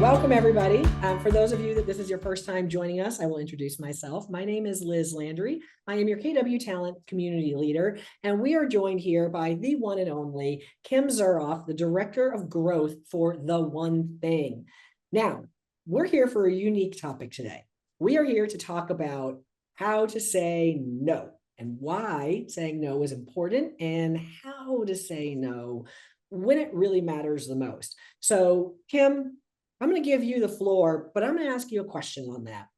Welcome, everybody. For those of you that this is your first time joining us, I will introduce myself. My name is Liz Landry. I am your KW Talent Community Leader, and we are joined here by the one and only Kim Zuroff, the Director of Growth for The One Thing. Now, we're here for a unique topic today. We are here to talk about how to say no and why saying no is important and how to say no when it really matters the most. So, Kim, I'm going to give you the floor, but I'm going to ask you a question on that.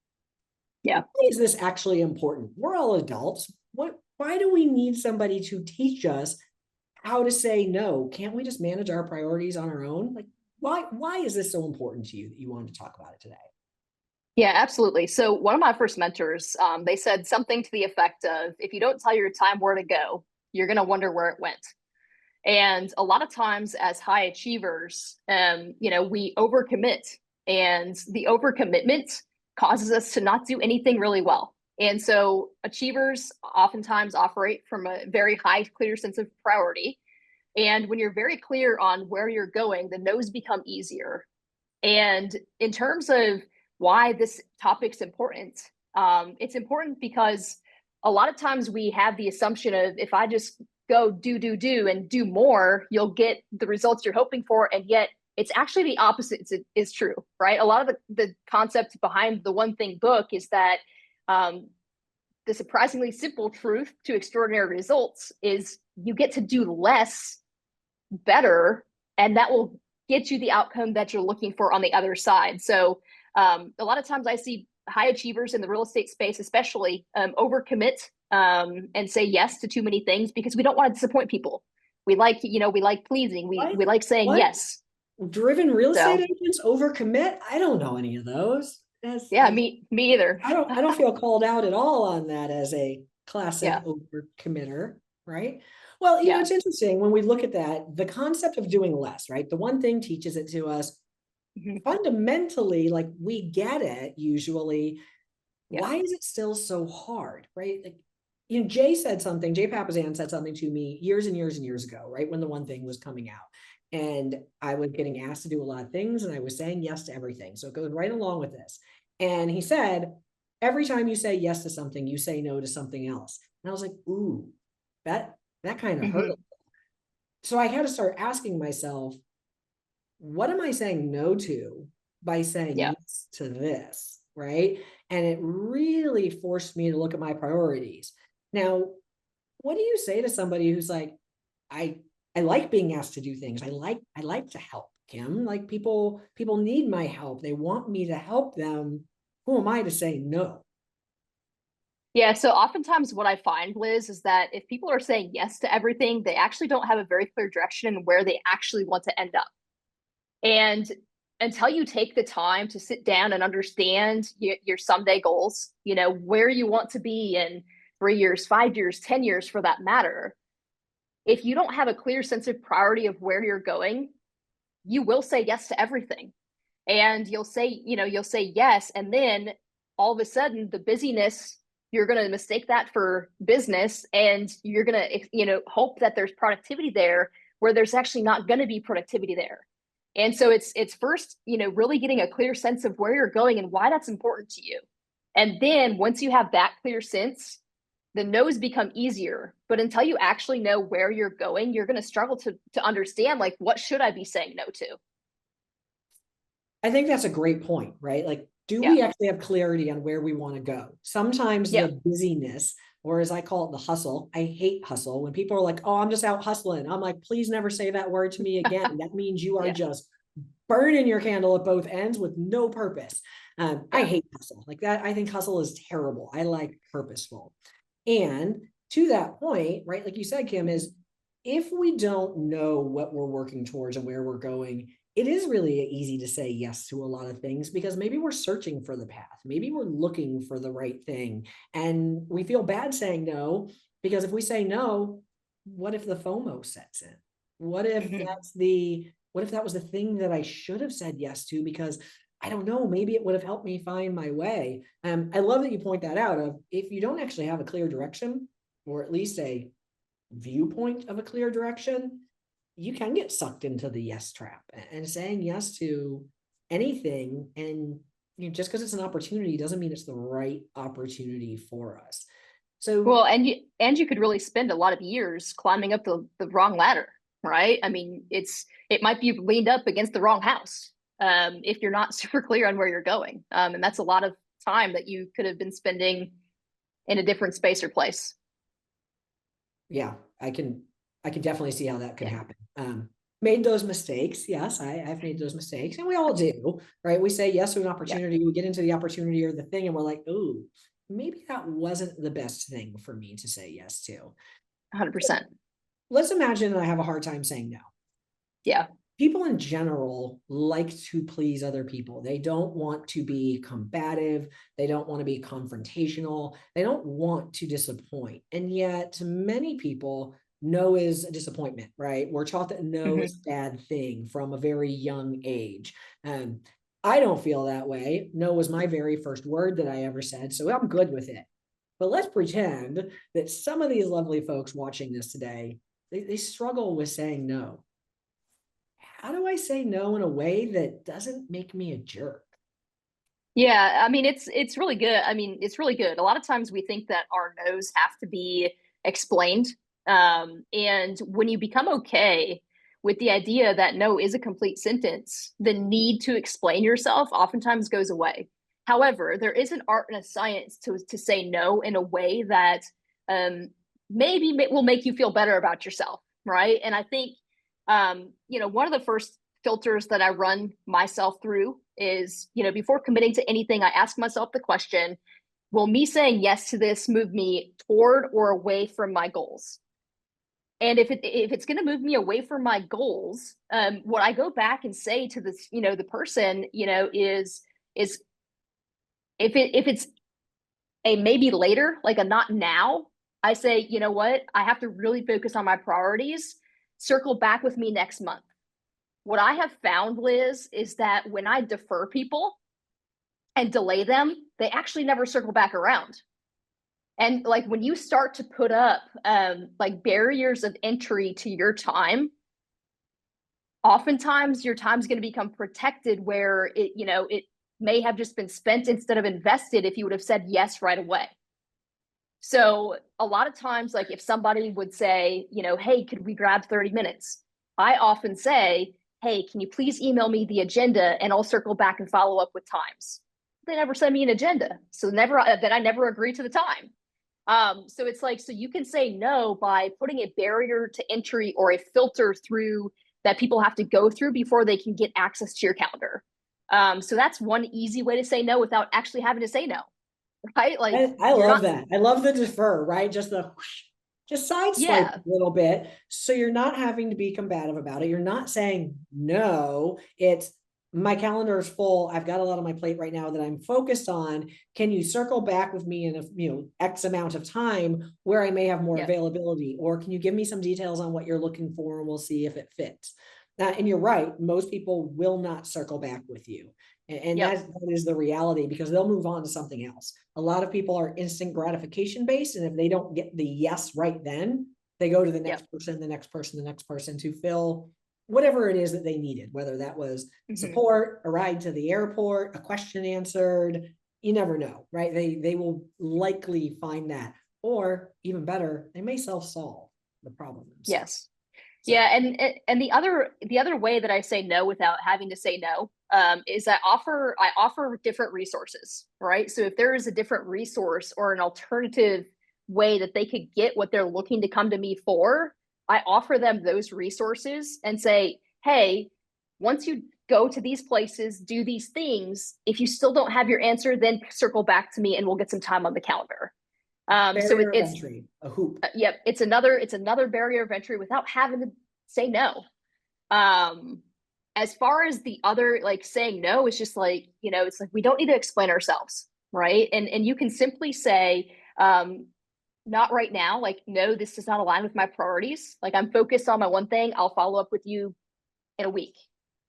Yeah. Why is this actually important? We're all adults. Why do we need somebody to teach us how to say no? Can't we just manage our priorities on our own? Like, why is this so important to you that you wanted to talk about it today? Yeah, absolutely. So one of my first mentors, they said something to the effect of, if you don't tell your time where to go, you're going to wonder where it went. And a lot of times as high achievers, we overcommit, and the overcommitment causes us to not do anything really well. And so achievers oftentimes operate from a very high, clear sense of priority. And when you're very clear on where you're going, the no's become easier. And in terms of why this topic's important, it's important because a lot of times we have the assumption of, if I just go do and do more, you'll get the results you're hoping for. And yet it's actually the opposite is true, right? A lot of the concept behind the One Thing book is that the surprisingly simple truth to extraordinary results is you get to do less better, and that will get you the outcome that you're looking for on the other side. So a lot of times I see high achievers in the real estate space, especially, overcommit and say yes to too many things because we don't want to disappoint people. We like pleasing. We like saying What? yes. Driven real estate So agents overcommit? I don't know any of those. yeah, me either. I don't feel called out at all on that as a classic Yeah, overcommitter, right? Well, yeah. it's interesting when we look at that, the concept of doing less, right? The One Thing teaches it to us Mhm. fundamentally, like we get it usually. Yeah. Why is it still so hard, right? Like, Jay Papasan said something to me years and years and years ago, right? When the One Thing was coming out. And I was getting asked to do a lot of things and I was saying yes to everything. So it goes right along with this. And he said, every time you say yes to something, you say no to something else. And I was like, ooh, that kind of hurt. Hmm. So I had to start asking myself, what am I saying no to by saying Yeah. yes to this, right? And it really forced me to look at my priorities. Now, what do you say to somebody who's like, I I like being asked to do things. I like to help, Kim. Like people need my help. They want me to help them. Who am I to say no? Yeah. So oftentimes what I find, Liz, is that if people are saying yes to everything, they actually don't have a very clear direction in where they actually want to end up. And until you take the time to sit down and understand your someday goals, where you want to be in 3 years, 5 years, 10 years for that matter, if you don't have a clear sense of priority of where you're going, you will say yes to everything. And you'll say yes. And then all of a sudden, the busyness, you're going to mistake that for business, and you're going to, hope that there's productivity there where there's actually not going to be productivity there. And so it's first, really getting a clear sense of where you're going and why that's important to you. And then once you have that clear sense, the no's become easier. But until you actually know where you're going, you're going to struggle to understand, like, what should I be saying no to? I think that's a great point, right? Like, do Yeah. we actually have clarity on where we want to go? Sometimes Yeah. the busyness, or as I call it, the hustle. I hate hustle. When people are like, oh, I'm just out hustling. I'm like, please never say that word to me again. That means you are Yeah. just burning your candle at both ends with no purpose. I Yeah. hate hustle like that. I think hustle is terrible. I like purposeful. And to that point, right, like you said, Kim, is if we don't know what we're working towards and where we're going, it is really easy to say yes to a lot of things because maybe we're searching for the path. Maybe we're looking for the right thing. And we feel bad saying no because if we say no, what if the FOMO sets in? What if Hmm. what if that was the thing that I should have said yes to because I don't know, maybe it would have helped me find my way. I love that you point that out of if you don't actually have a clear direction or at least a viewpoint of a clear direction, you can get sucked into the yes trap and saying yes to anything. And just because it's an opportunity doesn't mean it's the right opportunity for us. So Well, and you could really spend a lot of years climbing up the wrong ladder, right? I mean, it might be leaned up against the wrong house, if you're not super clear on where you're going. And that's a lot of time that you could have been spending in a different space or place. yeah, I can definitely see how that could Yeah. happen. Made those mistakes. Yes, I've made those mistakes, and we all do, right? We say yes to an Yeah. opportunity, we get into the opportunity or the thing, and we're like, oh, maybe that wasn't the best thing for me to say yes to. 100%. Let's imagine I have a hard time saying no. Yeah. People in general like to please other people. They don't want to be combative. They don't want to be confrontational. They don't want to disappoint. And yet, many people, no is a disappointment, right? We're taught that no is Hmm. a bad thing from a very young age. I don't feel that way. No was my very first word that I ever said, so I'm good with it. But let's pretend that some of these lovely folks watching this today, they struggle with saying no. How do I say no in a way that doesn't make me a jerk? Yeah, I mean it's really good. I mean, it's really good. A lot of times we think that our no's have to be explained. And when you become okay with the idea that no is a complete sentence, the need to explain yourself oftentimes goes away. However, there is an art and a science to say no in a way that maybe will make you feel better about yourself, right? And I think one of the first filters that I run myself through is, before committing to anything, I ask myself the question, will me saying yes to this move me toward or away from my goals? And if it's going to move me away from my goals, what I go back and say to this, the person, is if it's a maybe later, like a not now, I say, you know what, I have to really focus on my priorities. Circle back with me next month. What I have found, Liz, is that when I defer people and delay them, they actually never circle back around. And like when you start to put up like barriers of entry to your time, oftentimes your time's going to become protected where it may have just been spent instead of invested if you would have said yes right away. So a lot of times, like if somebody would say, hey, could we grab 30 minutes? I often say, hey, can you please email me the agenda and I'll circle back and follow up with times. They never send me an agenda. So then I never agree to the time. So it's like, so you can say no by putting a barrier to entry or a filter through that people have to go through before they can get access to your calendar. So that's one easy way to say no without actually having to say no, right? Like I you're love not, that. I love the defer, right? Just the whoosh, just sideswipe yeah, a little bit. So you're not having to be combative about it. You're not saying no. It's my calendar is full. I've got a lot on my plate right now that I'm focused on. Can you circle back with me in X amount of time where I may have more yeah, availability? Or can you give me some details on what you're looking for and we'll see if it fits? And you're right, most people will not circle back with you. And yep, that is the reality because they'll move on to something else. A lot of people are instant gratification based. And if they don't get the yes right then, they go to the yep. next person, the next person, the next person to fill whatever it is that they needed, whether that was Hmm. support, a ride to the airport, a question answered. You never know, right? They will likely find that. Or even better, they may self-solve the problem themselves. Yes. So Yeah, and the other way that I say no without having to say no is I offer different resources, right? So if there is a different resource or an alternative way that they could get what they're looking to come to me for, I offer them those resources and say, hey, once you go to these places, do these things. If you still don't have your answer, then circle back to me and we'll get some time on the calendar. So barrier of it's entry, a hoop. yep, it's another barrier of entry without having to say no. Um, as far as the other, like saying no, it's just like, it's like we don't need to explain ourselves, right? And you can simply say, not right now, like, no, this does not align with my priorities. Like I'm focused on my one thing. I'll follow up with you in a week,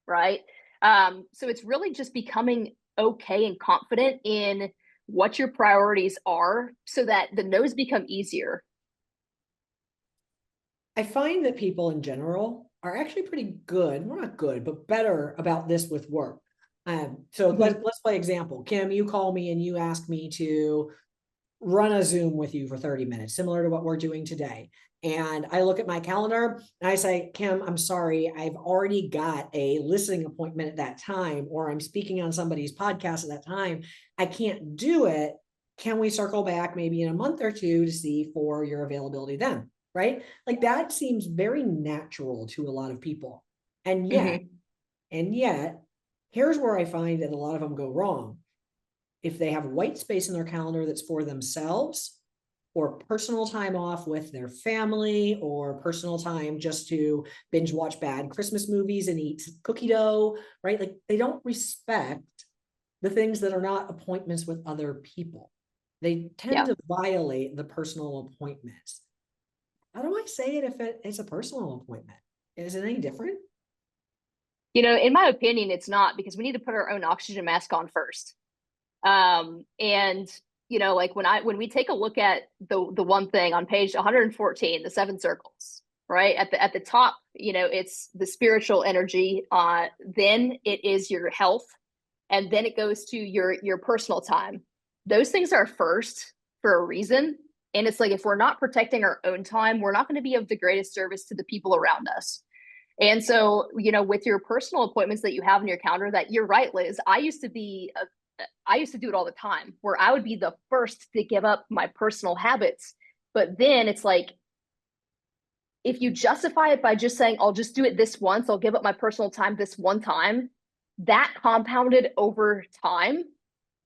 right? So it's really just becoming okay and confident in what your priorities are so that the no's become easier. I find that people in general are actually pretty good. We're not good, but better about this with work. So Mhm. let's play example. Kim, you call me and you ask me to run a Zoom with you for 30 minutes, similar to what we're doing today. And I look at my calendar and I say, Kim, I'm sorry, I've already got a listening appointment at that time, or I'm speaking on somebody's podcast at that time. I can't do it. Can we circle back maybe in a month or two to see for your availability then? Right? Like that seems very natural to a lot of people. And yet, Mhm. and yet, here's where I find that a lot of them go wrong. If they have white space in their calendar that's for themselves or personal time off with their family or personal time just to binge watch bad Christmas movies and eat cookie dough, right? Like they don't respect the things that are not appointments with other people. They tend Yeah. to violate the personal appointments. How do I say it if it's a personal appointment? Is it any different? In my opinion, it's not, because we need to put our own oxygen mask on first. And like when we take a look at the one thing on page 114, the seven circles, right? At the top, it's the spiritual energy. Then it is your health, and then it goes to your personal time. Those things are first for a reason. And it's like, if we're not protecting our own time, we're not going to be of the greatest service to the people around us. And so, with your personal appointments that you have in your calendar, that you're right, Liz. I used to do it all the time, where I would be the first to give up my personal habits. But then it's like, if you justify it by just saying, I'll just do it this once, I'll give up my personal time this one time, that compounded over time,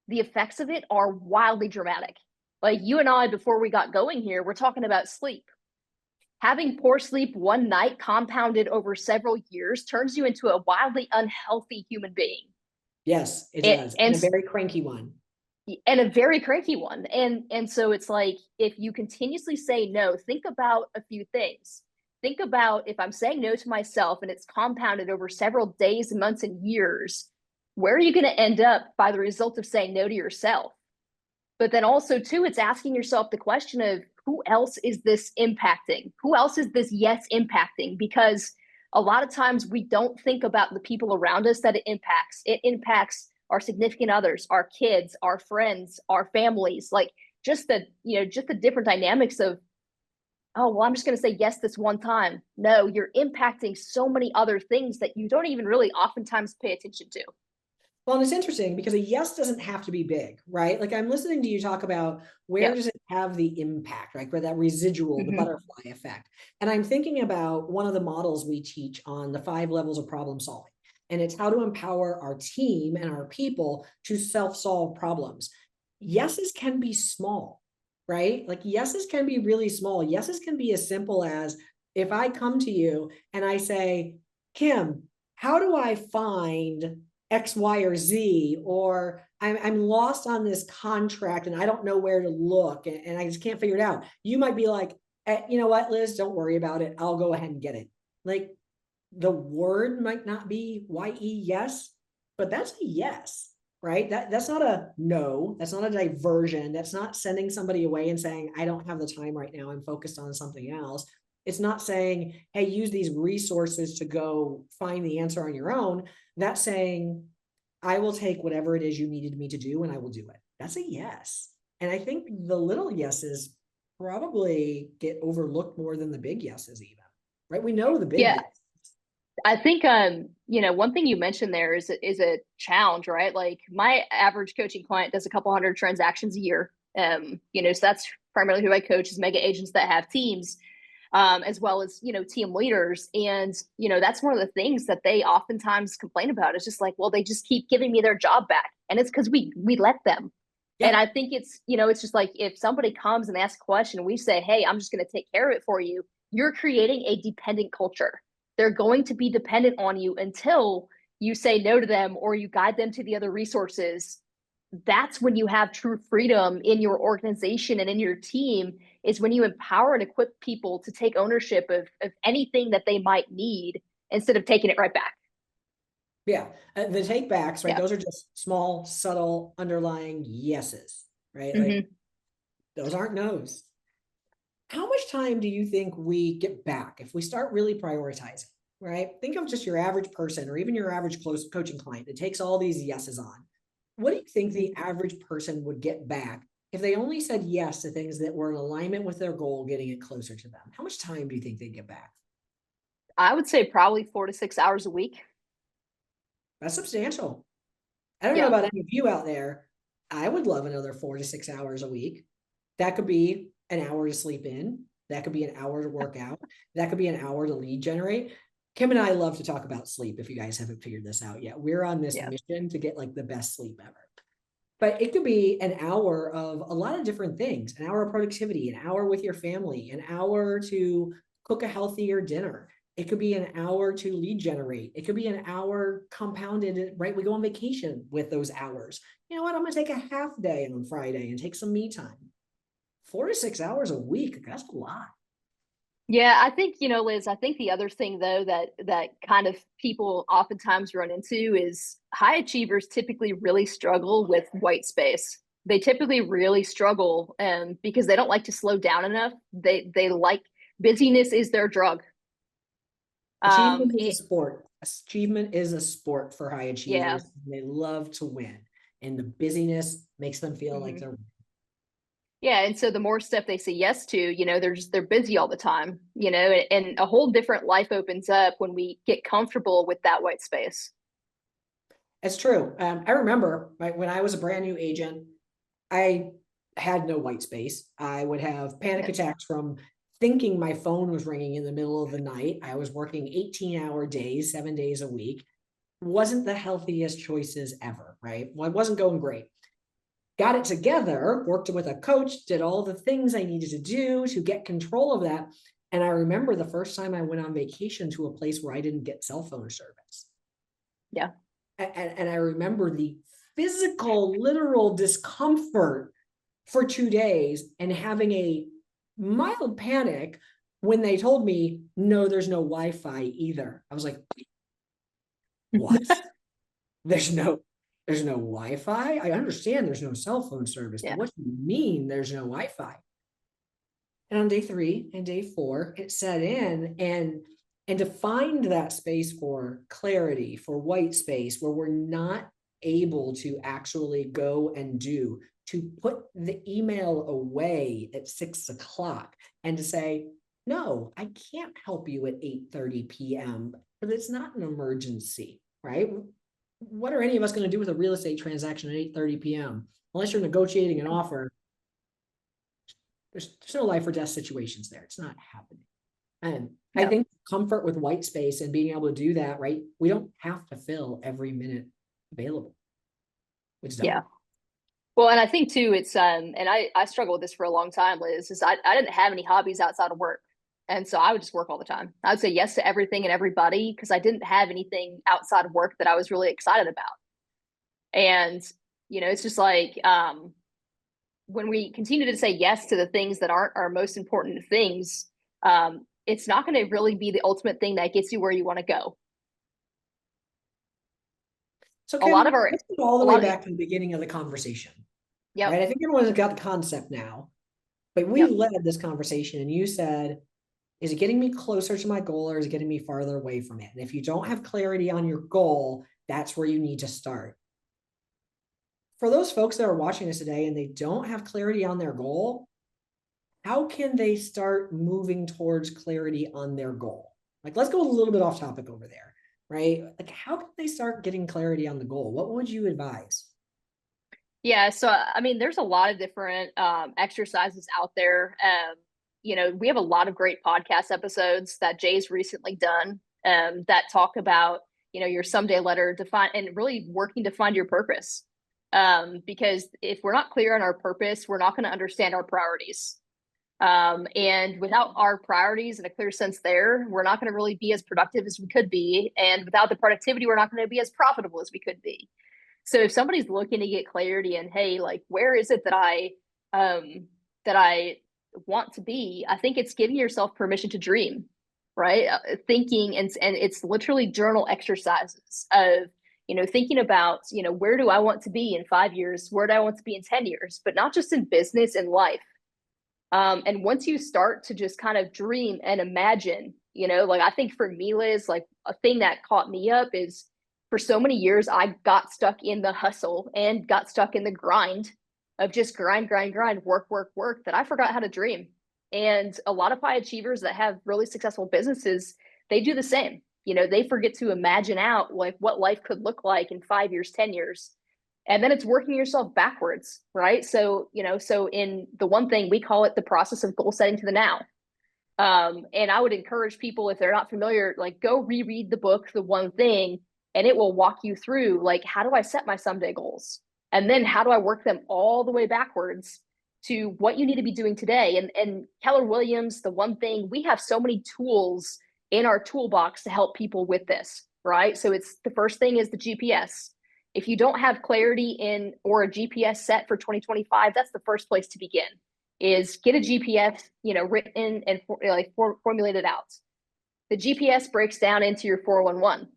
the effects of it are wildly dramatic. Like you and I, before we got going here, we're talking about sleep. Having poor sleep one night compounded over several years turns you into a wildly unhealthy human being. Yes, it And, does. and And a very cranky one. and a very cranky one. And so it's like, if you continuously say no, think about a few things. Think about, if I'm saying no to myself and it's compounded over several days, months, and years, where are you going to end up by the result of saying no to yourself? But then also too, it's asking yourself the question of, who else is this impacting? Who else is this yes impacting? Because a lot of times we don't think about the people around us that it impacts. It impacts our significant others, our kids, our friends, our families, like just the different dynamics of, oh, well, I'm just going to say yes this one time. No, you're impacting so many other things that you don't even really oftentimes pay attention to. Well, and it's interesting because a yes doesn't have to be big, right? Like I'm listening to you talk about where Yeah. does it have the impact, right? Where that residual, the Mm-hmm. butterfly effect. And I'm thinking about one of the models we teach on the 5 levels of problem solving. And it's how to empower our team and our people to self-solve problems. Yeses can be small, right? Like yeses can be really small. Yeses can be as simple as if I come to you and I say, Kim, how do I find X, Y, or Z, or I'm lost on this contract and I don't know where to look and I just can't figure it out. You might be like, you know what, Liz, don't worry about it. I'll go ahead and get it. Like the word might not be YE yes, but that's a yes, right? That's not a no. That's not a diversion. That's not sending somebody away and saying, I don't have the time right now. I'm focused on something else. It's not saying, hey, use these resources to go find the answer on your own. That's saying, I will take whatever it is you needed me to do and I will do it. That's a yes. And I think the little yeses probably get overlooked more than the big yeses, even, right? We know the big Yeah. yes. I think one thing you mentioned there is a challenge, right? Like my average coaching client does a couple hundred transactions a year. So that's primarily who I coach, is mega agents that have teams, as well as, team leaders. And, that's one of the things that they oftentimes complain about. It's just like, well, they just keep giving me their job back. And it's because we let them. And Yeah. I think it's just like, if somebody comes and asks a question and we say, hey, I'm just going to take care of it for you, you're creating a dependent culture. They're going to be dependent on you until you say no to them or you guide them to the other resources. That's when you have true freedom in your organization and in your team, is when you empower and equip people to take ownership of anything that they might need instead of taking it right back. Yeah. The take backs, right? Yeah. Those are just small, subtle, underlying yeses, right? Like Mm-hmm. those aren't no's. How much time do you think we get back if we start really prioritizing? right? Think of just your average person or even your average close coaching client that takes all these yeses on. What do you think the average person would get back if they only said yes to things that were in alignment with their goal, getting it closer to them? How much time do you think they'd get back? I would say probably 4 to 6 hours a week. That's substantial. I don't know Yeah. about any of you out there. I would love another 4 to 6 hours a week. That could be an hour to sleep in. That could be an hour to work out. That could be an hour to lead generate. Kim and I love to talk about sleep if you guys haven't figured this out yet. We're on this Yeah. mission to get like the best sleep ever. But it could be an hour of a lot of different things, an hour of productivity, an hour with your family, an hour to cook a healthier dinner. It could be an hour to lead generate. It could be an hour compounded, right? We go on vacation with those hours. You know what? I'm going to take a half day on Friday and take some me time. 4 to 6 hours a week. That's a lot. Yeah, I think, Liz, I think the other thing though that kind of people oftentimes run into is high achievers typically really struggle with white space. They typically really struggle because they don't like to slow down enough. They like busyness is their drug. Achievement is a It, sport. Achievement is a sport for high yeah. achievers. They love to win. And the busyness makes them feel like Mhm. they're Yeah, and so the more stuff they say yes to, they're busy all the time, and a whole different life opens up when we get comfortable with that white space. It's true. I remember when I was a brand new agent, I had no white space. I would have panic Yeah. attacks from thinking my phone was ringing in the middle of the night. I was working 18-hour days, 7 days a week. Wasn't the healthiest choices ever, right? Well, it wasn't going great. Got it together, worked with a coach, did all the things I needed to do to get control of that. And I remember the first time I went on vacation to a place where I didn't get cell phone service. Yeah. And I remember the physical, literal discomfort for 2 days and having a mild panic when they told me, no, there's no Wi-Fi either. I was like, what? There's no Wi-Fi? I understand there's no cell phone service, but Yeah. what do you mean there's no Wi-Fi? And on day 3 and day 4, it set in and defined that space for clarity, for white space, where we're not able to actually go and do, to put the email away at 6 o'clock and to say, no, I can't help you at 8:30 p.m., but it's not an emergency, right? What are any of us going to do with a real estate transaction at 8:30 p.m.? Unless you're negotiating an offer, there's no life or death situations there. It's not happening. And I Yeah. think comfort with white space and being able to do that, right? We don't have to fill every minute available. We just don't. Yeah. Well, and I think too, it's and I struggled with this for a long time, Liz, is I didn't have any hobbies outside of work. And so I would just work all the time. I would say yes to everything and everybody because I didn't have anything outside of work that I was really excited about. And, it's just like when we continue to say yes to the things that aren't our most important things, it's not going to really be the ultimate thing that gets you where you want to go. So A lot Kim, of our, let's go all a the way lot of, back to the beginning of the conversation, yep, right? I think everyone's got the concept now, but we yep. led this conversation and you said, is it getting me closer to my goal or is it getting me farther away from it? And if you don't have clarity on your goal, that's where you need to start. For those folks that are watching this today and they don't have clarity on their goal, how can they start moving towards clarity on their goal? Like, let's go a little bit off topic over there, right? Like, how can they start getting clarity on the goal? What would you advise? Yeah, so I mean, there's a lot of different exercises out there. We have a lot of great podcast episodes that Jay's recently done that talk about, your someday letter define and really working to find your purpose. Because if we're not clear on our purpose, we're not going to understand our priorities. And without our priorities and a clear sense there, we're not going to really be as productive as we could be. And without the productivity, we're not going to be as profitable as we could be. So if somebody's looking to get clarity and hey, like where is it that I want to be, I think it's giving yourself permission to dream, right? Thinking and it's literally journal exercises of thinking about where do I want to be in 5 years, where do I want to be in 10 years, but not just in business and life. And once you start to just kind of dream and imagine, like I think for me, Liz, like a thing that caught me up is for so many years, I got stuck in the hustle and got stuck in the grind of just grind, grind, grind, work, work, work, that I forgot how to dream. And a lot of high achievers that have really successful businesses, they do the same. They forget to imagine out like what life could look like in 5 years, 10 years. And then it's working yourself backwards, right? So in the one thing, we call it the process of goal setting to the now. And I would encourage people, if they're not familiar, like go reread the book, The One Thing, and it will walk you through like, how do I set my someday goals? And then how do I work them all the way backwards to what you need to be doing today? And Keller Williams, The One Thing, we have so many tools in our toolbox to help people with this, right? So it's the first thing is the GPS. If you don't have clarity in or a GPS set for 2025, that's the first place to begin. Is get a GPS, written and formulated out. The GPS breaks down into your 411,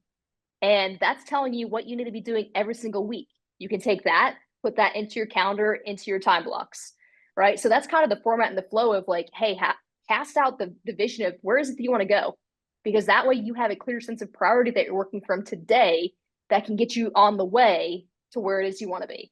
and that's telling you what you need to be doing every single week. You can take that, put that into your calendar, into your time blocks, right? So that's kind of the format and the flow of like, hey, cast out the vision of where is it that you want to go, because that way you have a clear sense of priority that you're working from today that can get you on the way to where it is you want to be.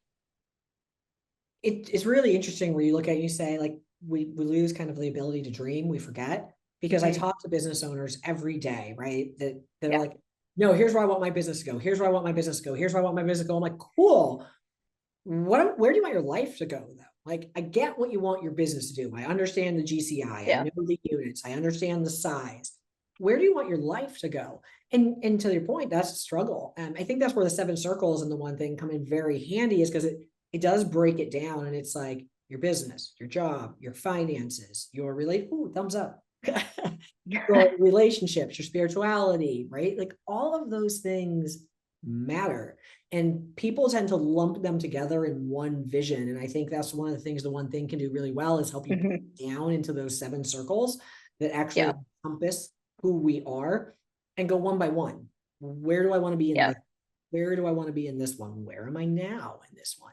It's really interesting where you look at, you say like, we lose kind of the ability to dream, we forget, because I talk to business owners every day, right? That are like, no, here's where I want my business to go. Here's where I want my business to go. Here's where I want my business to go. I'm like, cool. Where do you want your life to go though? Like, I get what you want your business to do. I understand the GCI. I know the units. I understand the size. Where do you want your life to go? And to your point, that's a struggle. I think that's where the 7 circles and The One Thing come in very handy, is because it does break it down, and it's like your business, your job, your finances, your thumbs up. Your relationships, your spirituality, right? Like all of those things matter, and people tend to lump them together in one vision. And I think that's one of the things The One Thing can do really well, is help you break down into those 7 circles that actually encompass who we are, and go one by one. Where do I want to be in this? Where do I want to be in this one? Where am I now in this one?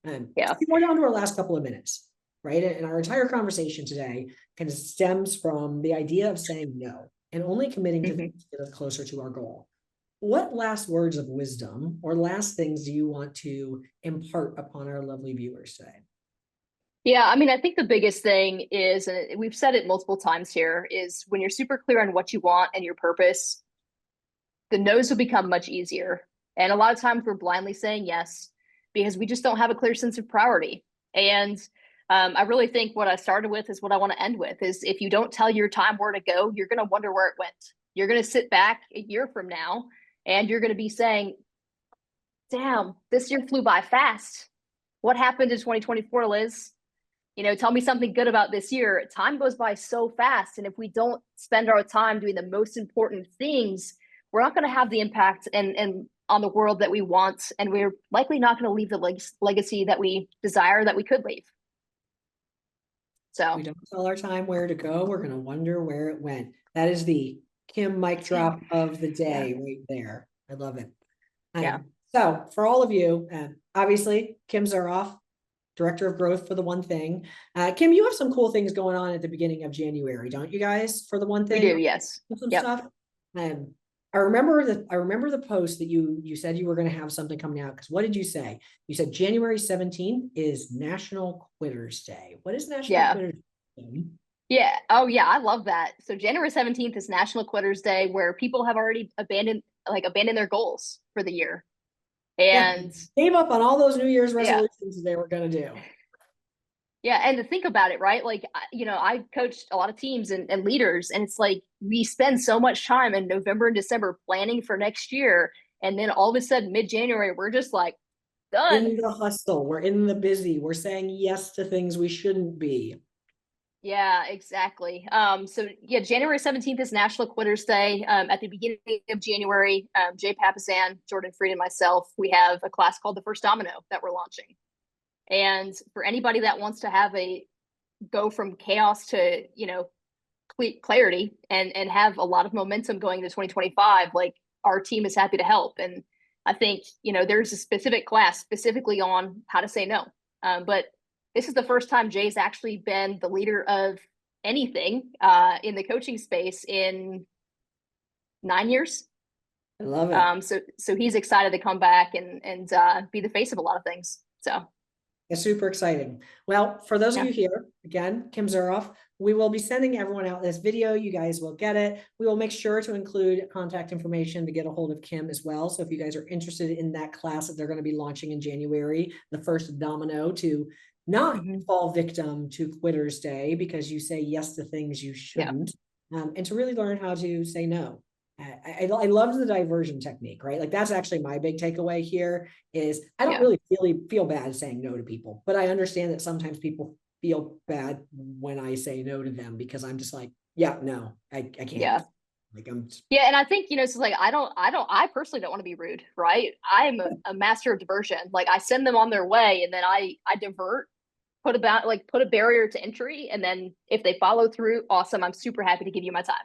So we're down to our last couple of minutes, right? And our entire conversation today kind of stems from the idea of saying no and only committing to things that get us closer to our goal. What last words of wisdom or last things do you want to impart upon our lovely viewers today? Yeah, I mean, I think the biggest thing is, and we've said it multiple times here, is when you're super clear on what you want and your purpose, the no's will become much easier. And a lot of times we're blindly saying yes because we just don't have a clear sense of priority. And I really think what I started with is what I want to end with is, if you don't tell your time where to go, you're going to wonder where it went. You're going to sit back a year from now and you're going to be saying, damn, this year flew by fast. What happened in 2024, Liz? Tell me something good about this year. Time goes by so fast. And if we don't spend our time doing the most important things, we're not going to have the impact and on the world that we want. And we're likely not going to leave the legacy that we desire that we could leave. So we don't tell our time where to go, we're going to wonder where it went. That is the Kim mic drop of the day right there. I love it. So for all of you, obviously, Kim Zuroff, Director of Growth for The One Thing. Kim, you have some cool things going on at the beginning of January, don't you guys, for The One Thing? We do, yes. Some stuff. I remember the post that you said you were going to have something coming out, because what did you say? You said January 17th is National Quitters Day. What is National Quitters Day? Yeah. Oh, yeah. I love that. So January 17th is National Quitters Day, where people have already abandoned their goals for the year. And gave up on all those New Year's resolutions they were going to do. Yeah. And to think about it, right? Like, I coached a lot of teams and leaders, and it's like, we spend so much time in November and December planning for next year. And then all of a sudden, mid-January, we're just like, done. In the hustle, we're in the busy, we're saying yes to things we shouldn't be. Yeah, exactly. So yeah, January 17th is National Quitters Day. At the beginning of January, Jay Papasan, Jordan Freed, and myself, we have a class called The First Domino that we're launching. And for anybody that wants to go from chaos to, clarity and have a lot of momentum going into 2025, like, our team is happy to help. And I think, there's a specific class specifically on how to say no. But this is the first time Jay's actually been the leader of anything in the coaching space in 9 years. I love it. So he's excited to come back and be the face of a lot of things. So It's super exciting. Well, for those of yeah. you here, again, Kim Zuroff, we will be sending everyone out this video. You guys will get it. We will make sure to include contact information to get a hold of Kim as well. So if you guys are interested in that class that they're going to be launching in January, the first domino to not fall victim to Quitter's Day because you say yes to things you shouldn't, and to really learn how to say no. I love the diversion technique, right? Like that's actually my big takeaway here is I don't really feel bad saying no to people, but I understand that sometimes people feel bad when I say no to them because I'm just like, yeah, no, I can't. Yeah. Like I'm and I think, it's like, I personally don't want to be rude, right? I'm a master of diversion. Like I send them on their way and then I divert, put a barrier to entry. And then if they follow through, awesome. I'm super happy to give you my time.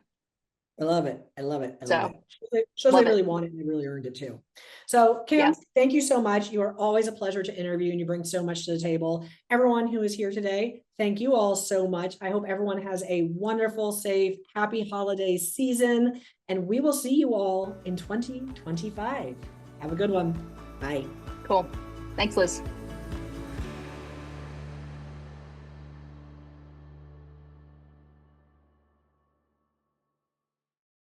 I love it. I love it. I love So it. Shows love they really it. want it and they really earned it too. So Kim, thank you so much. You are always a pleasure to interview and you bring so much to the table. Everyone who is here today, thank you all so much. I hope everyone has a wonderful, safe, happy holiday season, and we will see you all in 2025. Have a good one. Bye. Cool. Thanks, Liz.